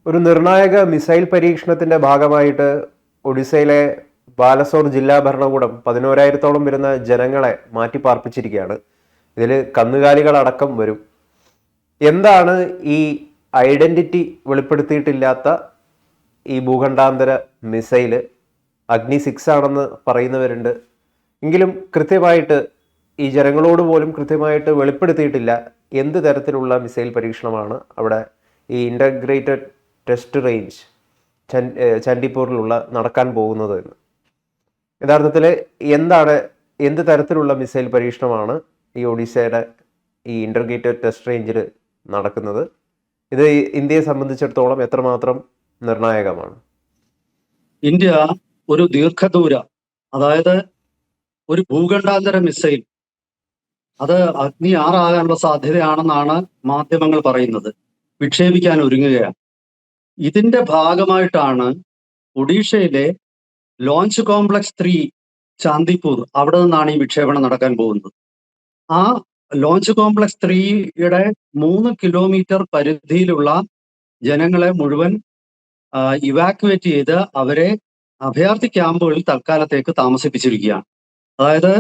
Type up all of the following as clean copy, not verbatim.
ഒരു നിർണായക മിസൈൽ പരീക്ഷണത്തിന്റെ ഭാഗമായിട്ട് ഒഡീസയിലെ ബാലസോർ ജില്ലാ ഭരണകൂടം 11,000-ഓളം വരുന്ന ജനങ്ങളെ മാറ്റിപ്പാർപ്പിച്ചിരിക്കുകയാണ്. ഇതിൽ കന്നുകാലികളടക്കം വരും. എന്താണ് ഈ ഐഡന്റിറ്റി വെളിപ്പെടുത്തിയിട്ടില്ലാത്ത ഈ ഭൂഖണ്ഡാന്തര മിസൈല്? അഗ്നി 6 ആണെന്ന് പറയുന്നവരുണ്ട്. എങ്കിലും കൃത്യമായിട്ട് ഈ ജനങ്ങളോട് പോലും കൃത്യമായിട്ട് വെളിപ്പെടുത്തിയിട്ടില്ല എന്ത് തരത്തിലുള്ള മിസൈൽ പരീക്ഷണമാണ് അവിടെ ഈ ഇൻ്റഗ്രേറ്റഡ് ടെസ്റ്റ് റേഞ്ച് ചണ്ഡിപ്പൂരിലുള്ള നടക്കാൻ പോകുന്നത് എന്ന്. യഥാർത്ഥത്തിൽ എന്ത് തരത്തിലുള്ള മിസൈൽ പരീക്ഷണമാണ് ഈ ഒഡീഷയുടെ ഈ ഇൻ്റഗ്രേറ്റഡ് ടെസ്റ്റ് റേഞ്ചിൽ നടക്കുന്നത്? ഇത് ഇന്ത്യയെ സംബന്ധിച്ചിടത്തോളം എത്രമാത്രം നിർണായകമാണ്? ഇന്ത്യ ഒരു ദീർഘദൂര, അതായത് ഒരു ഭൂഖണ്ഡാന്തര മിസൈൽ, അത് അഗ്നി 6 ആകാനുള്ള സാധ്യതയാണെന്നാണ് മാധ്യമങ്ങൾ പറയുന്നത്, വിക്ഷേപിക്കാൻ ഒരുങ്ങുകയാണ്. ഇതിന്റെ ഭാഗമായിട്ടാണ് ഒഡീഷയിലെ ലോഞ്ച് കോംപ്ലക്സ് 3 ചാന്ദിപ്പൂർ, അവിടെ നിന്നാണ് ഈ വിക്ഷേപണം നടക്കാൻ പോകുന്നത്. ആ ലോഞ്ച് കോംപ്ലക്സ് 3യുടെ 3 കിലോമീറ്റർ പരിധിയിലുള്ള ജനങ്ങളെ മുഴുവൻ ഇവാക്യുവേറ്റ് ചെയ്ത് അവരെ അഭയാർത്ഥി ക്യാമ്പുകളിൽ തൽക്കാലത്തേക്ക് താമസിപ്പിച്ചിരിക്കുകയാണ്. അതായത്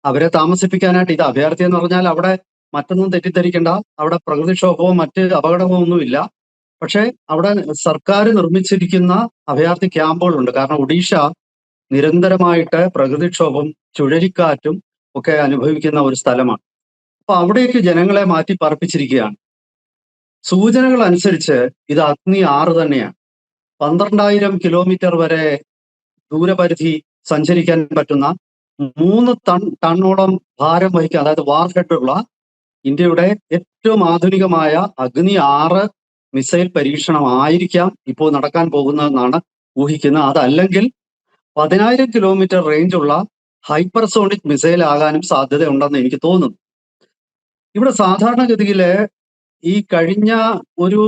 അവരെ താമസിപ്പിക്കാനായിട്ട്, ഇത് അഭയാർത്ഥി എന്ന് പറഞ്ഞാൽ അവിടെ മറ്റൊന്നും തെറ്റിദ്ധരിക്കേണ്ട, അവിടെ പ്രകൃതിക്ഷോഭമോ മറ്റ് അപകടമോ ഒന്നുമില്ല. പക്ഷെ അവിടെ സർക്കാർ നിർമ്മിച്ചിരിക്കുന്ന അഭയാർത്ഥി ക്യാമ്പുകളുണ്ട്. കാരണം ഒഡീഷ നിരന്തരമായിട്ട് പ്രകൃതിക്ഷോഭം, ചുഴലിക്കാറ്റും ഒക്കെ അനുഭവിക്കുന്ന ഒരു സ്ഥലമാണ്. അപ്പൊ അവിടേക്ക് ജനങ്ങളെ മാറ്റി പാർപ്പിച്ചിരിക്കുകയാണ്. സൂചനകൾ അനുസരിച്ച് ഇത് അഗ്നി 6 തന്നെയാണ്. 12,000 കിലോമീറ്റർ വരെ ദൂരപരിധി സഞ്ചരിക്കാൻ പറ്റുന്ന 3 ടണ്ണോളം ഭാരം വഹിക്കുക, അതായത് വാർ ഹെഡുള്ള ഇന്ത്യയുടെ ഏറ്റവും ആധുനികമായ അഗ്നി 6 മിസൈൽ പരീക്ഷണമായിരിക്കാം ഇപ്പോൾ നടക്കാൻ പോകുന്നതെന്നാണ് ഊഹിക്കുന്നത്. അതല്ലെങ്കിൽ 10,000 കിലോമീറ്റർ റേഞ്ചുള്ള ഹൈപ്പർസോണിക് മിസൈൽ ആകാനും സാധ്യതയുണ്ടെന്ന് എനിക്ക് തോന്നുന്നു. ഇവിടെ സാധാരണഗതിയില് ഈ കഴിഞ്ഞ ഒരു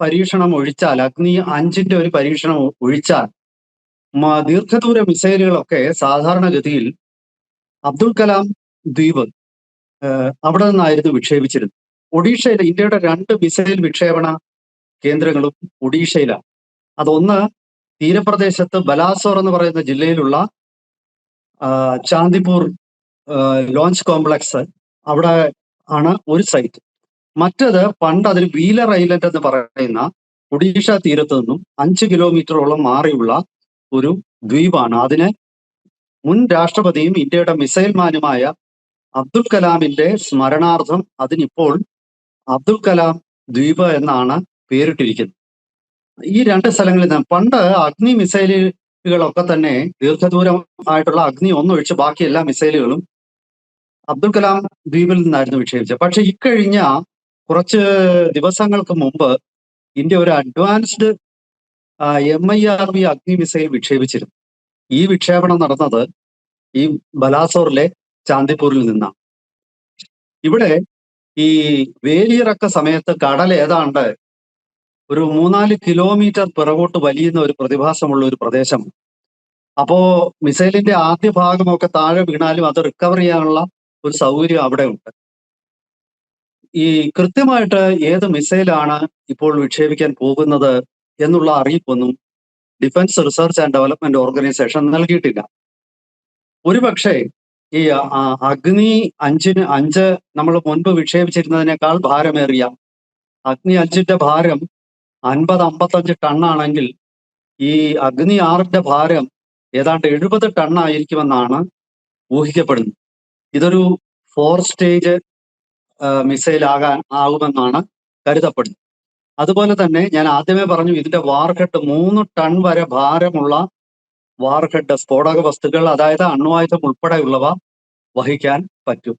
പരീക്ഷണം ഒഴിച്ചാൽ, അഗ്നി 5ന്റെ ഒരു പരീക്ഷണം ഒഴിച്ചാൽ, ദീർഘദൂര മിസൈലുകളൊക്കെ സാധാരണഗതിയിൽ അബ്ദുൽ കലാം ദ്വീപ് അവിടെ നിന്നായിരുന്നു വിക്ഷേപിച്ചിരുന്നത്. ഒഡീഷയിലെ ഇന്ത്യയുടെ 2 മിസൈൽ വിക്ഷേപണ കേന്ദ്രങ്ങളും ഒഡീഷയിലാണ്. അതൊന്ന് തീരപ്രദേശത്ത് ബലാസോർ എന്ന് പറയുന്ന ജില്ലയിലുള്ള ചാന്ദിപ്പൂർ ലോഞ്ച് കോംപ്ലക്സ്, അവിടെ ആണ് ഒരു സൈറ്റ്. മറ്റത് പണ്ട് അതിൽ വീലർ ഐലൻഡ് എന്ന് പറയുന്ന ഒഡീഷ തീരത്ത് നിന്നും 5 കിലോമീറ്ററോളം മാറിയുള്ള ഒരു ദ്വീപാണ്. അതിന് മുൻ രാഷ്ട്രപതിയും ഇന്ത്യയുടെ മിസൈൽ മാനുമായ അബ്ദുൽ കലാമിന്റെ സ്മരണാർത്ഥം അതിനിപ്പോൾ അബ്ദുൽ കലാം ദ്വീപ് എന്നാണ് പേരിട്ടിരിക്കുന്നത്. ഈ 2 സ്ഥലങ്ങളിൽ നിന്ന് പണ്ട് അഗ്നി മിസൈലുകളൊക്കെ തന്നെ ദീർഘദൂരം ആയിട്ടുള്ള അഗ്നി 1 ഒഴിച്ച് ബാക്കി എല്ലാ മിസൈലുകളും അബ്ദുൽ കലാം ദ്വീപിൽ നിന്നായിരുന്നു വിക്ഷേപിച്ചത്. പക്ഷെ ഇക്കഴിഞ്ഞ കുറച്ച് ദിവസങ്ങൾക്ക് മുമ്പ് ഇന്ത്യ ഒരു അഡ്വാൻസ്ഡ് MIRV അഗ്നി മിസൈൽ വിക്ഷേപിച്ചിരുന്നു. ഈ വിക്ഷേപണം നടന്നത് ഈ ബലാസോറിലെ ചാന്ദിപ്പൂരിൽ നിന്നാണ്. ഇവിടെ ഈ വേലിയിറക്ക സമയത്ത് കടൽ ഏതാണ്ട് ഒരു 3-4 കിലോമീറ്റർ പിറകോട്ട് വലിയുന്ന ഒരു പ്രതിഭാസമുള്ള ഒരു പ്രദേശം. അപ്പോ മിസൈലിന്റെ ആദ്യ ഭാഗമൊക്കെ താഴെ വീണാലും അത് റിക്കവർ ചെയ്യാനുള്ള ഒരു സൗകര്യം അവിടെ ഉണ്ട്. ഈ കൃത്യമായിട്ട് ഏത് മിസൈലാണ് ഇപ്പോൾ വിക്ഷേപിക്കാൻ പോകുന്നത് എന്നുള്ള അറിയിപ്പൊന്നും defence research and development organisation നൽകിയിട്ടില്ല. ഒരുപക്ഷെ ഈ അഗ്നി 5 നമ്മൾ മുൻപ് വിക്ഷേപിച്ചിരുന്നതിനേക്കാൾ ഭാരമേറിയ അഗ്നി 5ന്റെ ഭാരം 50-55 ടണ്ണാണെങ്കിൽ ഈ അഗ്നി 6ന്റെ ഭാരം ഏതാണ്ട് 70 ടണ്ണായിരിക്കുമെന്നാണ് ഊഹിക്കപ്പെടുന്നത്. ഇതൊരു 4 സ്റ്റേജ് മിസൈൽ ആകുമെന്നാണ് കരുതപ്പെടുന്നത്. അതുപോലെ തന്നെ ഞാൻ ആദ്യമേ പറഞ്ഞു, ഇതിന്റെ വാർഹെഡ് 3 ടൺ വരെ ഭാരമുള്ള വാർഹെഡ്, സ്ഫോടക വസ്തുക്കൾ, അതായത് അണ്വായുധം ഉൾപ്പെടെയുള്ളവ വഹിക്കാൻ പറ്റും.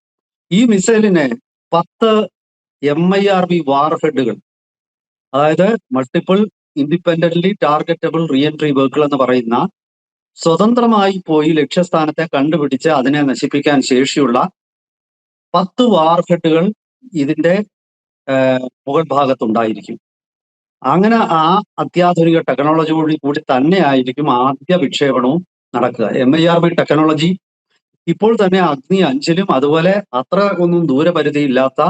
ഈ മിസൈലിന് 10 MIRV വാർഹെഡുകൾ, അതായത് multiple independently targetable reentry vehicle എന്ന് പറയുന്ന, സ്വതന്ത്രമായി പോയി ലക്ഷ്യസ്ഥാനത്തെ കണ്ടുപിടിച്ച് അതിനെ നശിപ്പിക്കാൻ ശേഷിയുള്ള 10 വാർഹെഡുകൾ ഇതിന്റെ മുകൾ ഭാഗത്തുണ്ടായിരിക്കും. അങ്ങനെ ആ അത്യാധുനിക ടെക്നോളജിയോട് കൂടി തന്നെ ആയിരിക്കും ആദ്യ വിക്ഷേപണവും നടക്കുക. MIRV ടെക്നോളജി ഇപ്പോൾ തന്നെ അഗ്നി 5ലും അതുപോലെ അത്ര ഒന്നും ദൂരപരിധി ഇല്ലാത്ത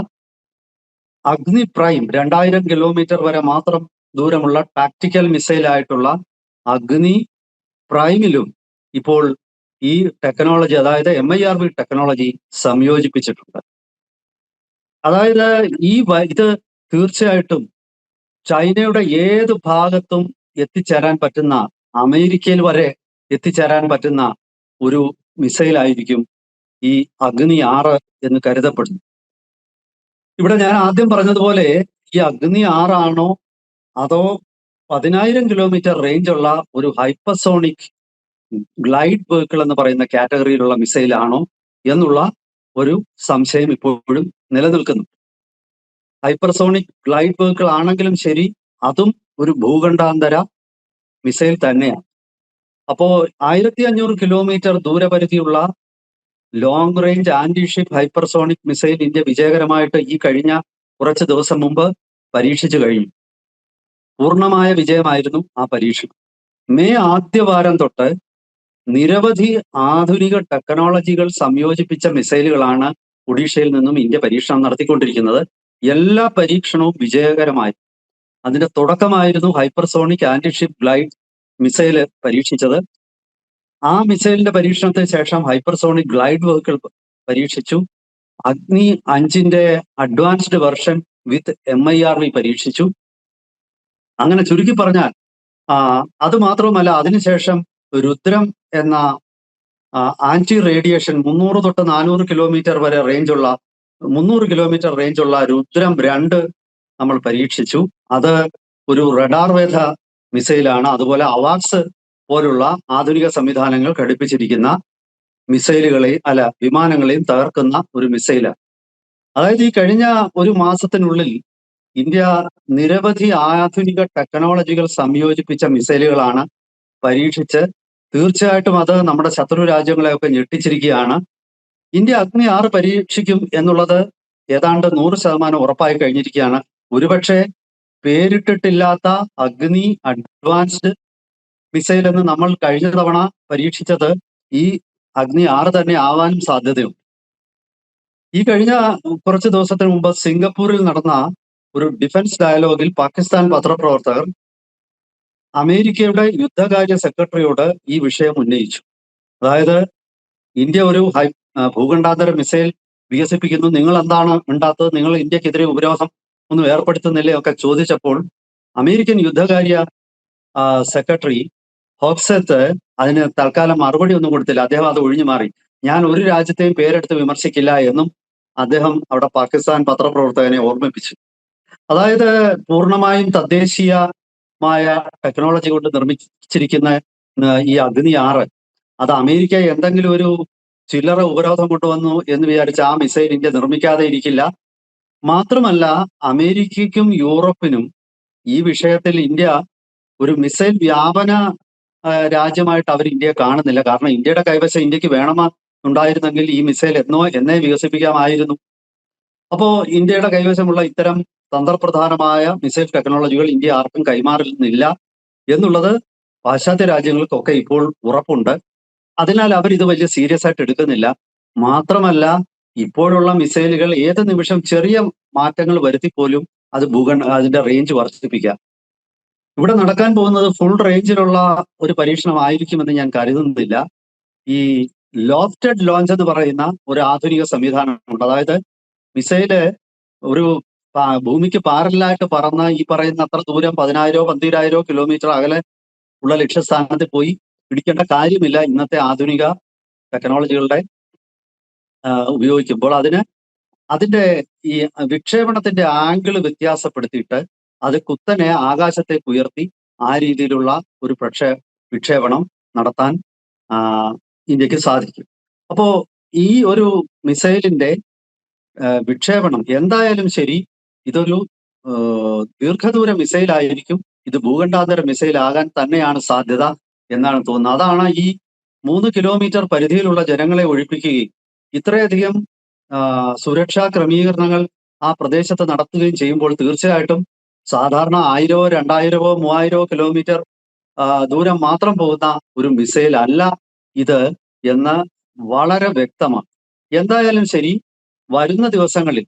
അഗ്നി പ്രൈം 2000 കിലോമീറ്റർ വരെ മാത്രം ദൂരമുള്ള ടാക്ടിക്കൽ മിസൈലായിട്ടുള്ള അഗ്നി പ്രൈമിലും ഇപ്പോൾ ഈ ടെക്നോളജി, അതായത് MIRV ടെക്നോളജി സംയോജിപ്പിച്ചിട്ടുണ്ട്. അതായത് ഇത് തീർച്ചയായിട്ടും ചൈനയുടെ ഏത് ഭാഗത്തും എത്തിച്ചേരാൻ പറ്റുന്ന, അമേരിക്കയിൽ വരെ എത്തിച്ചേരാൻ പറ്റുന്ന ഒരു മിസൈലായിരിക്കും ഈ അഗ്നി 6 എന്ന് കരുതപ്പെടുന്നു. ഇവിടെ ഞാൻ ആദ്യം പറഞ്ഞതുപോലെ ഈ അഗ്നി 6 ആണോ അതോ 10,000 കിലോമീറ്റർ റേഞ്ചുള്ള ഒരു ഹൈപ്പർസോണിക് ഗ്ലൈഡ് വെഹിക്കിൾ എന്ന് പറയുന്ന കാറ്റഗറിയിലുള്ള മിസൈലാണോ എന്നുള്ള ഒരു സംശയം ഇപ്പോഴും നിലനിൽക്കുന്നു. ഹൈപ്പർസോണിക് ഗ്ലൈഡ് വെഹിക്കിൾ ആണെങ്കിലും ശരി, അതും ഒരു ഭൂഖണ്ഡാന്തര മിസൈൽ തന്നെയാണ്. അപ്പോ 1500 കിലോമീറ്റർ ദൂരപരിധിയുള്ള long range antiship hypersonic missile India വിജയകരമായിട്ട് ഈ കഴിഞ്ഞ കുറച്ച് ദിവസം മുമ്പ് പരീക്ഷിച്ചു കഴിഞ്ഞു. പൂർണ്ണമായ വിജയമായിരുന്നു ആ പരീക്ഷണം. മെയ് ആദ്യവാരം തൊട്ട് നിരവധി ആധുനിക ടെക്നോളജികൾ സംയോജിപ്പിച്ച മിസൈലുകളാണ് ഒഡീഷയിൽ നിന്നും ഇന്ത്യ പരീക്ഷണം നടത്തിക്കൊണ്ടിരിക്കുന്നത്. എല്ലാ പരീക്ഷണവും വിജയകരമായി. അതിന്റെ തുടക്കമായിരുന്നു ഹൈപ്പർസോണിക് ആന്റിഷിപ്പ് ഗ്ലൈഡ് മിസൈൽ പരീക്ഷിച്ചത്. ആ മിസൈലിന്റെ പരീക്ഷണത്തിന് ശേഷം ഹൈപ്പർസോണിക് ഗ്ലൈഡ് വെഹിക്കിൾ പരീക്ഷിച്ചു. അഗ്നി 5ന്റെ അഡ്വാൻസ്ഡ് വെർഷൻ വിത്ത് MIRV പരീക്ഷിച്ചു. അങ്ങനെ ചുരുക്കി പറഞ്ഞാൽ അത് മാത്രവുമല്ല, അതിനുശേഷം രുദ്രം എന്ന ആന്റി റേഡിയേഷൻ 300 തൊട്ട് 400 കിലോമീറ്റർ വരെ റേഞ്ചുള്ള 300 കിലോമീറ്റർ റേഞ്ചുള്ള രുദ്രം 2 നമ്മൾ പരീക്ഷിച്ചു. അത് ഒരു റഡാർ വേധ മിസൈലാണ്. അതുപോലെ അവാക്സ് പോലുള്ള ആധുനിക സംവിധാനങ്ങൾ ഘടിപ്പിച്ചിരിക്കുന്ന വിമാനങ്ങളെയും തകർക്കുന്ന ഒരു മിസൈലാണ്. അതായത് ഈ കഴിഞ്ഞ ഒരു മാസത്തിനുള്ളിൽ ഇന്ത്യ നിരവധി ആധുനിക ടെക്നോളജികൾ സംയോജിപ്പിച്ച മിസൈലുകളാണ് പരീക്ഷിച്ച് തീർച്ചയായിട്ടും അത് നമ്മുടെ ശത്രു രാജ്യങ്ങളെയൊക്കെ ഞെട്ടിച്ചിരിക്കുകയാണ്. ഇന്ത്യ അഗ്നി 6 പരീക്ഷിക്കും എന്നുള്ളത് ഏതാണ്ട് 100% ഉറപ്പായി കഴിഞ്ഞിരിക്കുകയാണ്. ഒരുപക്ഷെ പേരിട്ടിട്ടില്ലാത്ത അഗ്നി അഡ്വാൻസ്ഡ് മിസൈൽ എന്ന് നമ്മൾ കഴിഞ്ഞ തവണ പരീക്ഷിച്ചത് ഈ അഗ്നി 6 തന്നെ ആവാനും സാധ്യതയുണ്ട്. ഈ കഴിഞ്ഞ കുറച്ച് ദിവസത്തിന് മുമ്പ് സിംഗപ്പൂരിൽ നടന്ന ഒരു ഡിഫൻസ് ഡയലോഗിൽ പാകിസ്ഥാൻ പത്രപ്രവർത്തകർ അമേരിക്കയുടെ യുദ്ധകാര്യ സെക്രട്ടറിയോട് ഈ വിഷയം ഉന്നയിച്ചു. അതായത് ഇന്ത്യ ഒരു ഭൂഖണ്ഡാന്തര മിസൈൽ വികസിപ്പിക്കുന്നു, നിങ്ങൾ എന്താണ് ഉണ്ടാത്തത്, നിങ്ങൾ ഇന്ത്യക്കെതിരെ ഉപരോധം ഒന്നും ഏർപ്പെടുത്തുന്നില്ലേ ഒക്കെ ചോദിച്ചപ്പോൾ അമേരിക്കൻ യുദ്ധകാര്യ സെക്രട്ടറി ഹോക്സെത്ത് അതിന് തൽക്കാലം മറുപടി ഒന്നും കൊടുത്തില്ല. അദ്ദേഹം അത് ഒഴിഞ്ഞു മാറി. ഞാൻ ഒരു രാജ്യത്തെയും പേരെടുത്ത് വിമർശിക്കില്ല എന്നും അദ്ദേഹം അവിടെ പാകിസ്ഥാൻ പത്രപ്രവർത്തകനെ ഓർമ്മിപ്പിച്ചു. അതായത് പൂർണ്ണമായും തദ്ദേശീയമായ ടെക്നോളജി കൊണ്ട് നിർമ്മിച്ചിരിക്കുന്ന ഈ അഗ്നി 6 അത് അമേരിക്ക എന്തെങ്കിലും ഒരു ചില്ലറ ഉപരോധം കൊണ്ടുവന്നു എന്ന് വിചാരിച്ച് ആ മിസൈൽ ഇന്ത്യ നിർമ്മിക്കാതെ ഇരിക്കില്ല. മാത്രമല്ല, അമേരിക്കയ്ക്കും യൂറോപ്പിനും ഈ വിഷയത്തിൽ ഇന്ത്യ ഒരു മിസൈൽ വ്യാപന രാജ്യമായിട്ട് അവർ ഇന്ത്യയെ കാണുന്നില്ല. കാരണം ഇന്ത്യയുടെ കൈവശം ഇന്ത്യക്ക് വേണമെന്നുണ്ടായിരുന്നെങ്കിൽ ഈ മിസൈൽ എന്നേ വികസിപ്പിക്കാമായിരുന്നു. അപ്പോ ഇന്ത്യയുടെ കൈവശമുള്ള ഇത്തരം തന്ത്രപ്രധാനമായ മിസൈൽ ടെക്നോളജികൾ ഇന്ത്യ ആർക്കും കൈമാറുന്നില്ല എന്നുള്ളത് പാശ്ചാത്യ രാജ്യങ്ങൾക്കൊക്കെ ഇപ്പോൾ ഉറപ്പുണ്ട്. അതിനാൽ അവർ ഇത് വലിയ സീരിയസ് ആയിട്ട് എടുക്കുന്നില്ല. മാത്രമല്ല, ഇപ്പോഴുള്ള മിസൈലുകൾ ഏത് നിമിഷം ചെറിയ മാറ്റങ്ങൾ വരുത്തിപ്പോലും അത് അതിന്റെ റേഞ്ച് വർദ്ധിപ്പിക്കാം. ഇവിടെ നടക്കാൻ പോകുന്നത് ഫുൾ റേഞ്ചിലുള്ള ഒരു പരീക്ഷണമായിരിക്കുമെന്ന് ഞാൻ കരുതുന്നില്ല. ഈ ലോഫ്റ്റഡ് ലോഞ്ച് എന്ന് പറയുന്ന ഒരു ആധുനിക സംവിധാനമുണ്ട്. അതായത് മിസൈല് ഒരു ഭൂമിക്ക് പാരലായിട്ട് പറന്ന് ഈ പറയുന്ന അത്ര ദൂരം 10,000 12,000 കിലോമീറ്റർ അകലെ ഉള്ള ലക്ഷ്യസ്ഥാനത്ത് പോയി പിടിക്കേണ്ട കാര്യമില്ല ഇന്നത്തെ ആധുനിക ടെക്നോളജികളുടെ ഉപയോഗിക്കുമ്പോൾ. അതിന്റെ ഈ വിക്ഷേപണത്തിന്റെ ആംഗിൾ വ്യത്യാസപ്പെടുത്തിയിട്ട് അത് കുത്തനെ ആകാശത്തേക്ക് ഉയർത്തി ആ രീതിയിലുള്ള ഒരു വിക്ഷേപണം നടത്താൻ ഇന്ത്യക്ക് സാധിക്കും. അപ്പോ ഈ ഒരു മിസൈലിന്റെ വിക്ഷേപണം എന്തായാലും ശരി, ഇതൊരു ദീർഘദൂര മിസൈൽ ആയിരിക്കും. ഇത് ഭൂഖണ്ഡാന്തര മിസൈൽ ആകാൻ തന്നെയാണ് സാധ്യത എന്നാണ് തോന്നുന്നത്. അതാണ് ഈ 3 കിലോമീറ്റർ പരിധിയിലുള്ള ജനങ്ങളെ ഒഴിപ്പിക്കുകയും ഇത്രയധികം സുരക്ഷാ ക്രമീകരണങ്ങൾ ആ പ്രദേശത്ത് നടത്തുകയും ചെയ്യുമ്പോൾ തീർച്ചയായിട്ടും സാധാരണ 1000, 2000, 3000 കിലോമീറ്റർ ദൂരം മാത്രം പോകുന്ന ഒരു മിസൈൽ അല്ല ഇത് എന്ന് വളരെ വ്യക്തമാണ്. എന്തായാലും ശരി, വരുന്ന ദിവസങ്ങളിൽ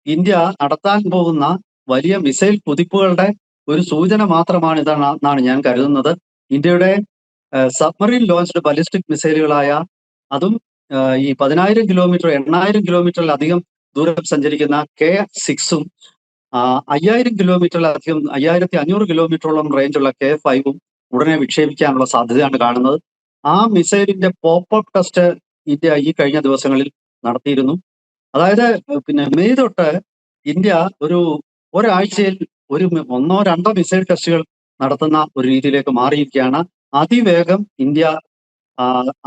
ഇന്ത്യ നടത്താൻ പോകുന്ന വലിയ മിസൈൽ കുതിപ്പുകളുടെ ഒരു സൂചന മാത്രമാണ് ഇതെന്നാണ് ഞാൻ കരുതുന്നത്. ഇന്ത്യയുടെ സബ്മറീൻ ലോഞ്ച്ഡ് ബലിസ്റ്റിക് മിസൈലുകളായ അതും ഈ 10,000 കിലോമീറ്റർ 8,000 കിലോമീറ്ററിലധികം ദൂരം സഞ്ചരിക്കുന്ന K6ഉം 5,000 കിലോമീറ്ററിലധികം 5,500 കിലോമീറ്ററോളം റേഞ്ചുള്ള K5ഉം ഉടനെ വിക്ഷേപിക്കാനുള്ള സാധ്യതയാണ് കാണുന്നത്. ആ മിസൈലിന്റെ പോപ്പ് ടെസ്റ്റ് ഇന്ത്യ ഈ കഴിഞ്ഞ ദിവസങ്ങളിൽ നടത്തിയിരുന്നു. അതായത് പിന്നെ മെയ് തൊട്ട് ഇന്ത്യ ഒരാഴ്ചയിൽ ഒന്നോ രണ്ടോ മിസൈൽ ടെസ്റ്റുകൾ നടത്തുന്ന ഒരു രീതിയിലേക്ക് മാറിയിരിക്കുകയാണ്. അതിവേഗം ഇന്ത്യ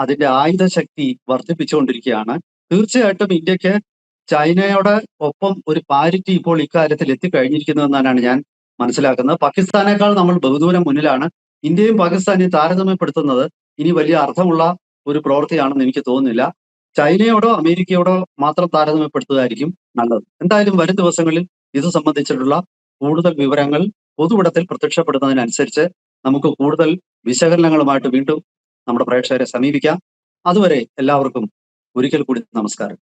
അതിന്റെ ആയുധ ശക്തി വർദ്ധിപ്പിച്ചുകൊണ്ടിരിക്കുകയാണ്. തീർച്ചയായിട്ടും ഇന്ത്യക്ക് ചൈനയോട് ഒപ്പം ഒരു പാരിറ്റി ഇപ്പോൾ ഇക്കാര്യത്തിൽ എത്തിക്കഴിഞ്ഞിരിക്കുന്നു എന്നാണ് ഞാൻ മനസ്സിലാക്കുന്നത്. പാകിസ്ഥാനേക്കാൾ നമ്മൾ ബഹുദൂരം മുന്നിലാണ്. ഇന്ത്യയും പാകിസ്ഥാനെയും താരതമ്യപ്പെടുത്തുന്നത് ഇനി വലിയ അർത്ഥമുള്ള ഒരു പ്രവൃത്തിയാണെന്ന് എനിക്ക് തോന്നുന്നില്ല. ചൈനയോടോ അമേരിക്കയോടോ മാത്രം താരതമ്യപ്പെടുത്തുകയായിരിക്കും നല്ലത്. എന്തായാലും വരും ദിവസങ്ങളിൽ ഇത് സംബന്ധിച്ചിട്ടുള്ള കൂടുതൽ വിവരങ്ങൾ പൊതുവിടത്തിൽ പ്രത്യക്ഷപ്പെടുന്നതിനനുസരിച്ച് നമുക്ക് കൂടുതൽ വിശകലനങ്ങളുമായിട്ട് വീണ്ടും നമ്മുടെ പ്രേക്ഷകരെ സമീപിക്കാം. അതുവരെ എല്ലാവർക്കും ഒരിക്കൽ കൂടി നമസ്കാരം.